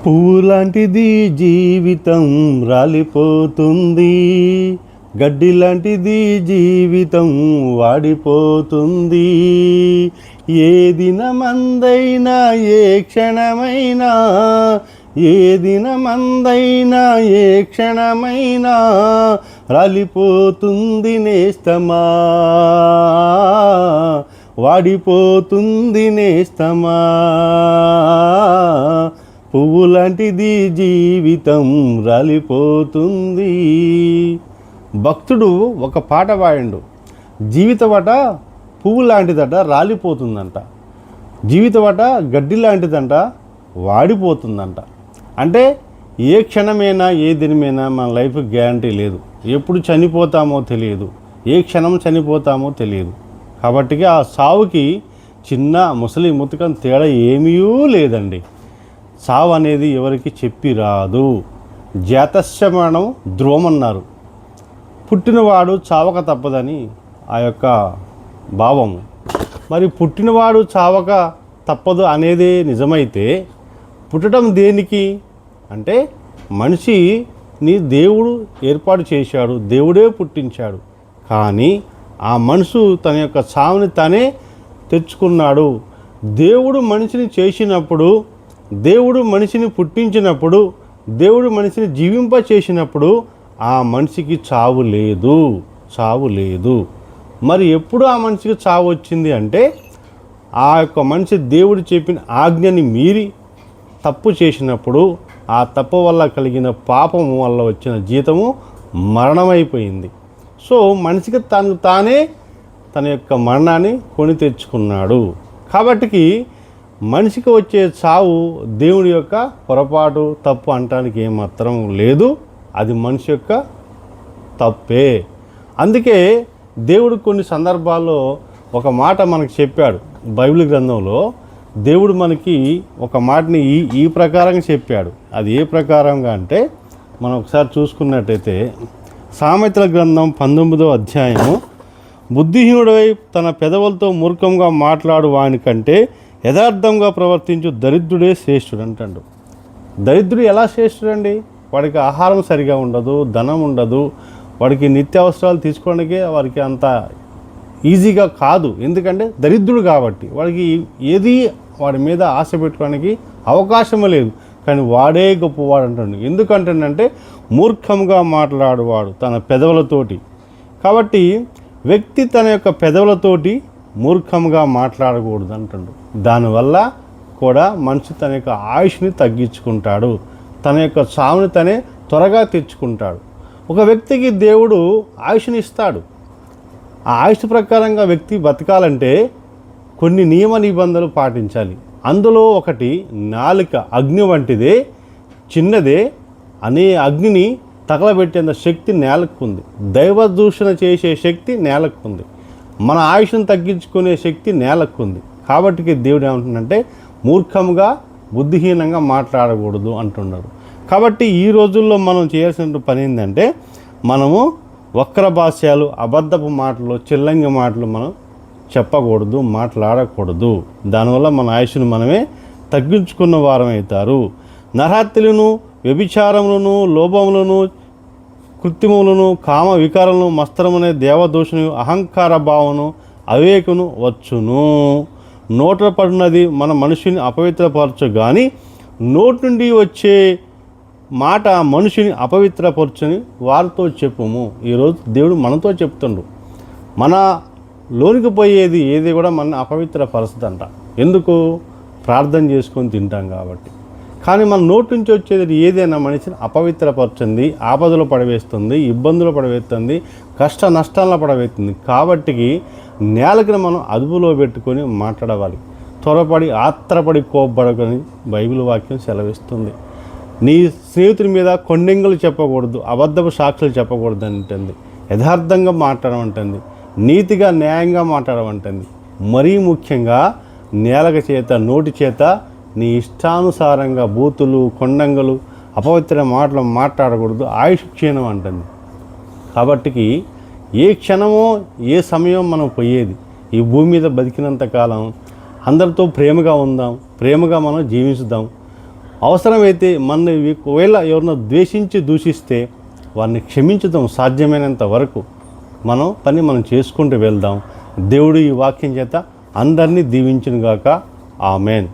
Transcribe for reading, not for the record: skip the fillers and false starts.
పువ్వు లాంటిది జీవితం రాలిపోతుంది, గడ్డి లాంటిది జీవితం వాడిపోతుంది. ఏ దినమందైనా ఏ క్షణమైనా, ఏ దినమందైనా ఏ క్షణమైనా రాలిపోతుంది నేస్తమా, వాడిపోతుంది నేస్తమా. పువ్వు లాంటిది జీవితం రాలిపోతుంది. భక్తుడు ఒక పాట పాడిండు, జీవితమట పువ్వు లాంటిదట రాలిపోతుందంట, జీవితమట గడ్డి లాంటిదంట వాడిపోతుందంట. అంటే ఏ క్షణమైనా ఏ దినమైనా మన లైఫ్ గ్యారంటీ లేదు, ఎప్పుడు చనిపోతామో తెలియదు, ఏ క్షణం చనిపోతామో తెలియదు. కాబట్టి ఆ సావుకి చిన్న ముసలి ముతకం తేడా ఏమీ లేదండి. సావు అనేది ఎవరికి చెప్పి రాదు. జాతస్య మరణం ధ్రువమన్నారు, పుట్టినవాడు చావక తప్పదని ఆ యొక్క భావము. మరి పుట్టినవాడు చావక తప్పదు అనేది నిజమైతే పుట్టడం దేనికి అంటే మనిషిని దేవుడు ఏర్పాటు చేశాడు, దేవుడే పుట్టించాడు. కానీ ఆ మనసు తన యొక్క చావుని తనే తెచ్చుకున్నాడు. దేవుడు మనిషిని చేసినప్పుడు, దేవుడు మనిషిని పుట్టించినప్పుడు, దేవుడు మనిషిని జీవింప చేసినప్పుడు ఆ మనిషికి చావు లేదు, చావు లేదు. మరి ఎప్పుడు ఆ మనిషికి చావు వచ్చింది అంటే ఆ యొక్క మనిషి దేవుడు చెప్పిన ఆజ్ఞని మీరి తప్పు చేసినప్పుడు, ఆ తప్పు వల్ల కలిగిన పాపము వల్ల వచ్చిన జీతము మరణమైపోయింది. సో మనిషికి తానే తన యొక్క మరణాన్ని కొని తెచ్చుకున్నాడు. కాబట్టికి మనిషికి వచ్చే చావు దేవుడి యొక్క పొరపాటు, తప్పు అనటానికి ఏమాత్రం లేదు. అది మనిషి యొక్క తప్పే. అందుకే దేవుడు కొన్ని సందర్భాల్లో ఒక మాట మనకు చెప్పాడు. బైబిల్ గ్రంథంలో దేవుడు మనకి ఒక మాటని ఈ ప్రకారంగా చెప్పాడు. అది ఏ ప్రకారంగా అంటే మనం ఒకసారి చూసుకున్నట్టయితే సామెతల గ్రంథం 19వ అధ్యాయము, బుద్ధిహీనుడై తన పెదవులతో మూర్ఖంగా మాట్లాడు వాని కంటే యథార్థంగా ప్రవర్తించు దరిద్రుడే శ్రేష్ఠుడు అంటాడు. దరిద్రుడు ఎలా శ్రేష్ఠుడండి? వాడికి ఆహారం సరిగా ఉండదు, ధనం ఉండదు, వాడికి నిత్యావసరాలు తీసుకోవడానికే వారికి అంత ఈజీగా కాదు. ఎందుకంటే దరిద్రుడు కాబట్టి వాడికి ఏది వాడి మీద ఆశ పెట్టుకోవడానికి అవకాశం లేదు. కానీ వాడే గొప్పవాడు అంటాడు. ఎందుకంటాడంటే మూర్ఖంగా మాట్లాడువాడు తన పెదవులతోటి. కాబట్టి వ్యక్తి తన యొక్క పెదవులతోటి మూర్ఖంగా మాట్లాడకూడదు అంటాడు. దానివల్ల కూడా మనిషి తన యొక్క ఆయుష్ని తగ్గించుకుంటాడు, తన యొక్క చావుని తనే త్వరగా తెచ్చుకుంటాడు. ఒక వ్యక్తికి దేవుడు ఆయుష్ని ఇస్తాడు. ఆ ఆయుష్ ప్రకారంగా వ్యక్తి బతకాలంటే కొన్ని నియమ నిబంధనలు పాటించాలి. అందులో ఒకటి నాలుక అగ్ని వంటిదే, చిన్నదే, అనే అగ్నిని తగలబెట్టేంత శక్తి నేలకు ఉంది. దైవ దూషణ చేసే శక్తి నేలకు ఉంది. మన ఆయుష్ను తగ్గించుకునే శక్తి నేలకు ఉంది. కాబట్టి దేవుడు ఏమంటుందంటే మూర్ఖంగా బుద్ధిహీనంగా మాట్లాడకూడదు అంటున్నాడు. కాబట్టి ఈ రోజుల్లో మనం చేయాల్సిన పని ఏంటంటే మనము వక్ర భాష్యాలు, అబద్ధపు మాటలు, చిల్లంగి మాటలు మనం చెప్పకూడదు, మాట్లాడకూడదు. దానివల్ల మన ఆయుష్ను మనమే తగ్గించుకున్న వారం అవుతారు. నరహత్యలను, వ్యభిచారములను, లోభములను, కృత్రిములను, కామ వికారములను, మస్త్రమునే, దేవదూషణను, అహంకార భావను, అవివేకును వచ్చును. నోట పడినది మన మనిషిని అపవిత్రపరచు, కానీ నోటి నుండి వచ్చే మాట మనిషిని అపవిత్రపరచని వారితో చెప్పుము. ఈరోజు దేవుడు మనతో చెప్తుండు. మన లోనికి పోయేది ఏది కూడా మన అపవిత్రపరచదంట. ఎందుకు? ప్రార్థన చేసుకొని తింటాం కాబట్టి. కానీ మన నోటి నుంచి వచ్చేది ఏదైనా మనిషిని అపవిత్రపరచుంది, ఆపదలు పడవేస్తుంది, ఇబ్బందులు పడవేస్తుంది, కష్ట నష్టాలను పడవేస్తుంది. కాబట్టి నేలకి మనం అదుపులో పెట్టుకొని మాట్లాడవాలి. త్వరపడి ఆత్రపడి కోప్పడకని బైబిల్ వాక్యం సెలవిస్తుంది. నీ స్నేహితుని మీద కొండెంగులు చెప్పకూడదు, అబద్ధపు సాక్షులు చెప్పకూడదు అంటుంది. యథార్థంగా మాట్లాడమంటుంది, నీతిగా న్యాయంగా మాట్లాడమంటుంది. మరీ ముఖ్యంగా నేలక చేత, నోటి చేత నీ ఇష్టానుసారంగా బూతులు, కొండంగలు, అపవిత్ర మాటలు మాట్లాడకూడదు. ఆయుష్ క్షీణం అంటుంది. కాబట్టికి ఏ క్షణమో ఏ సమయం మనం పోయేది. ఈ భూమి మీద బతికినంతకాలం అందరితో ప్రేమగా ఉందాం, ప్రేమగా మనం జీవించుదాం. అవసరమైతే మన ఒకవేళ ఎవరినో ద్వేషించి దూషిస్తే వారిని క్షమించడం సాధ్యమైనంత వరకు మనం చేసుకుంటూ వెళ్దాం. దేవుడు ఈ వాక్యం చేత అందరినీ దీవించునుగాక. ఆమెన్.